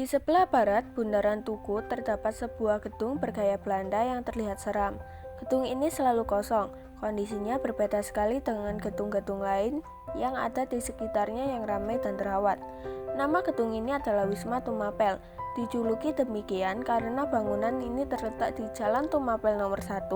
sebelah barat Bundaran Tugu terdapat sebuah gedung bergaya Belanda yang terlihat seram. Gedung ini selalu kosong, kondisinya berbeda sekali dengan gedung-gedung lain yang ada di sekitarnya yang ramai dan terawat. Nama gedung ini adalah Wisma Tumapel. Dijuluki demikian karena bangunan ini terletak di Jalan Tumapel nomor 1,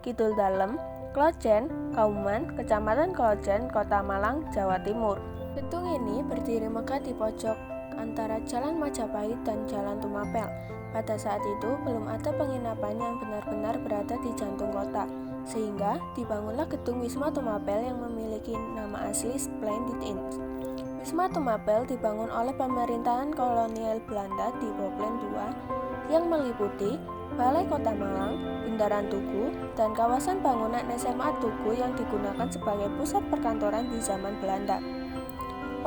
Kidul Dalem, Klojen, Kauman, Kecamatan Klojen, Kota Malang, Jawa Timur. Gedung ini berdiri megah di pojok antara Jalan Majapahit dan Jalan Tumapel. Pada saat itu belum ada penginapan yang benar-benar berada di jantung kota, sehingga dibangunlah gedung Wisma Tumapel yang memiliki nama asli Splendid Inn. Wisma Tumapel dibangun oleh pemerintahan kolonial Belanda di Boplen II yang meliputi Balai Kota Malang, Bundaran Tugu, dan kawasan bangunan SMA Tugu yang digunakan sebagai pusat perkantoran di zaman Belanda.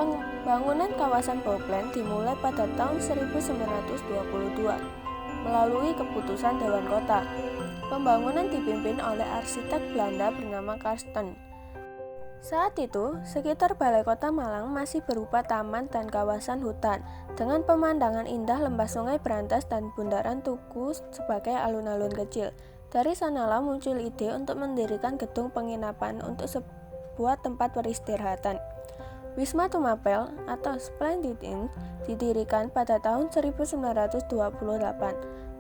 Pembangunan kawasan Boplen dimulai pada tahun 1922 melalui keputusan Dewan Kota. Pembangunan dipimpin oleh arsitek Belanda bernama Karsten. Saat itu, sekitar Balai Kota Malang masih berupa taman dan kawasan hutan dengan pemandangan indah lembah Sungai Brantas dan Bundaran Tugu sebagai alun-alun kecil. Dari sanalah muncul ide untuk mendirikan gedung penginapan untuk sebuah tempat peristirahatan. Wisma Tumapel atau Splendid Inn didirikan pada tahun 1928.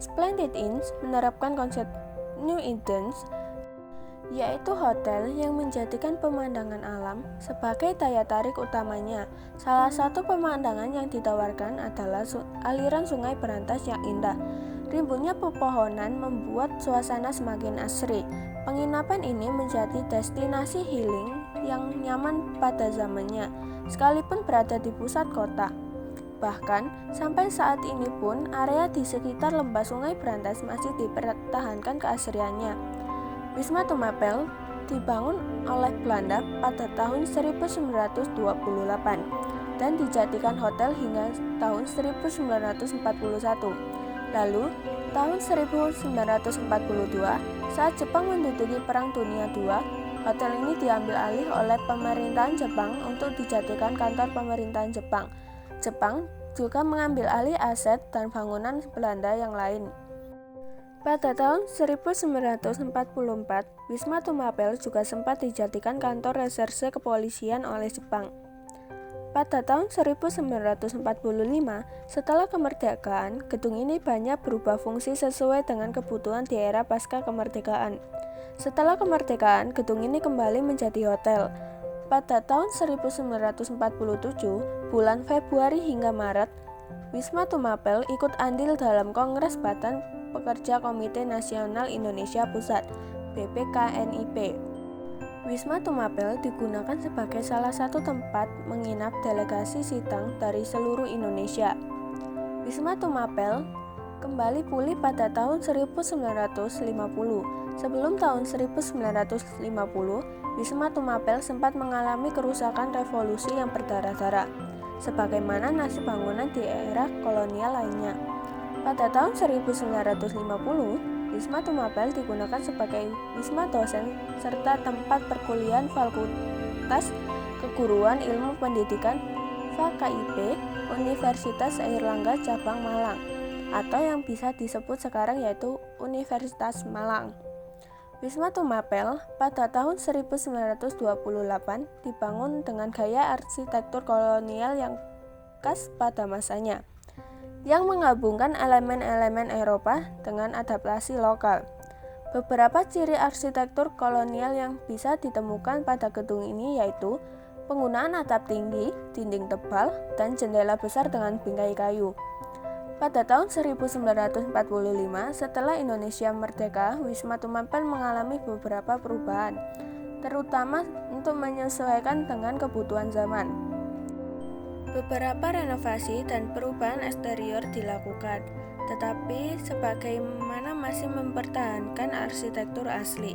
Splendid Inn menerapkan konsep New Edens, yaitu hotel yang menjadikan pemandangan alam sebagai daya tarik utamanya. Salah satu pemandangan yang ditawarkan adalah aliran Sungai Brantas yang indah. Rimbunnya pepohonan membuat suasana semakin asri. Penginapan ini menjadi destinasi healing yang nyaman pada zamannya, sekalipun berada di pusat kota. Bahkan, sampai saat ini pun area di sekitar lembah Sungai Brantas masih dipertahankan keasriannya. Wisma Tumapel dibangun oleh Belanda pada tahun 1928 dan dijadikan hotel hingga tahun 1941. Lalu, tahun 1942, saat Jepang menduduki Perang Dunia II, hotel ini diambil alih oleh pemerintahan Jepang untuk dijadikan kantor pemerintahan Jepang. Jepang juga mengambil alih aset dan bangunan Belanda yang lain. Pada tahun 1944, Wisma Tumapel juga sempat dijadikan kantor reserse kepolisian oleh Jepang. Pada tahun 1945, setelah kemerdekaan, gedung ini banyak berubah fungsi sesuai dengan kebutuhan di era pasca kemerdekaan. Setelah kemerdekaan, gedung ini kembali menjadi hotel. Pada tahun 1947, bulan Februari hingga Maret, Wisma Tumapel ikut andil dalam Kongres Badan Pekerja Komite Nasional Indonesia Pusat (BPKNIP). Wisma Tumapel digunakan sebagai salah satu tempat menginap delegasi sidang dari seluruh Indonesia. Wisma Tumapel kembali pulih pada tahun 1950. Sebelum tahun 1950, Wisma Tumapel sempat mengalami kerusakan revolusi yang berdarah-darah, sebagaimana nasib bangunan di era kolonial lainnya. Pada tahun 1950, Wisma Tumapel digunakan sebagai wisma dosen serta tempat perkuliahan Fakultas Keguruan Ilmu Pendidikan FKIP Universitas Airlangga Cabang Malang, atau yang bisa disebut sekarang yaitu Universitas Malang. Wisma Tumapel pada tahun 1928 dibangun dengan gaya arsitektur kolonial yang khas pada masanya, yang menggabungkan elemen-elemen Eropa dengan adaptasi lokal. Beberapa ciri arsitektur kolonial yang bisa ditemukan pada gedung ini yaitu penggunaan atap tinggi, dinding tebal, dan jendela besar dengan bingkai kayu. Pada tahun 1945, setelah Indonesia merdeka, Wisma Tumapel mengalami beberapa perubahan, terutama untuk menyesuaikan dengan kebutuhan zaman. Beberapa renovasi dan perubahan eksterior dilakukan, tetapi sebagaimana masih mempertahankan arsitektur asli.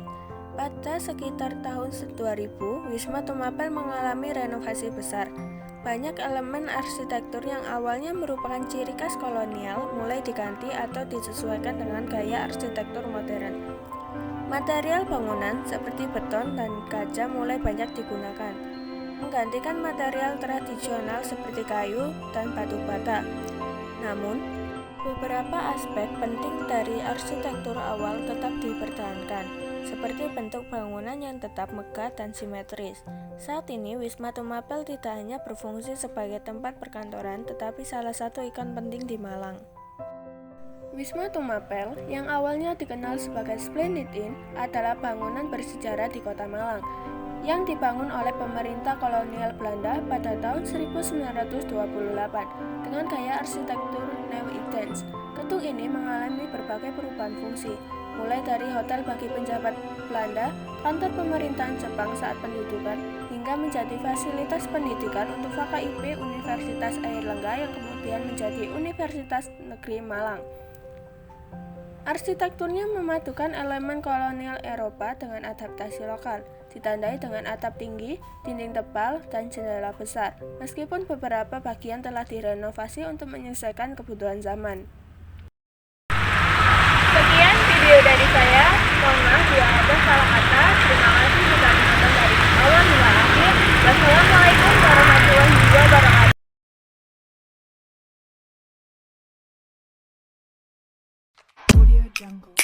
Pada sekitar tahun 2000, Wisma Tumapel mengalami renovasi besar. Banyak elemen arsitektur yang awalnya merupakan ciri khas kolonial mulai diganti atau disesuaikan dengan gaya arsitektur modern. Material bangunan seperti beton dan kaca mulai banyak digunakan, menggantikan material tradisional seperti kayu dan batu bata. Namun, Beberapa aspek penting dari arsitektur awal tetap dipertahankan, seperti bentuk bangunan yang tetap megah dan simetris. Saat ini, Wisma Tumapel tidak hanya berfungsi sebagai tempat perkantoran, tetapi salah satu ikon penting di Malang. Wisma Tumapel, yang awalnya dikenal sebagai Splendid Inn, adalah bangunan bersejarah di Kota Malang, yang dibangun oleh pemerintah kolonial Belanda pada tahun 1928 dengan gaya arsitektur Neo-Intense. Gedung ini mengalami berbagai perubahan fungsi, mulai dari hotel bagi penjabat Belanda, kantor pemerintahan Jepang saat pendudukan, hingga menjadi fasilitas pendidikan untuk FKIP Universitas Airlangga yang kemudian menjadi Universitas Negeri Malang. Arsitekturnya memadukan elemen kolonial Eropa dengan adaptasi lokal, ditandai dengan atap tinggi, dinding tebal, dan jendela besar, meskipun beberapa bagian telah direnovasi untuk menyesuaikan kebutuhan zaman. Sekian video dari saya, mohon maaf bila ada salah kata. Terima kasih sudah menonton dari awal hingga akhir. Wassalamualaikum warahmatullahi wabarakatuh. Audio Jungle.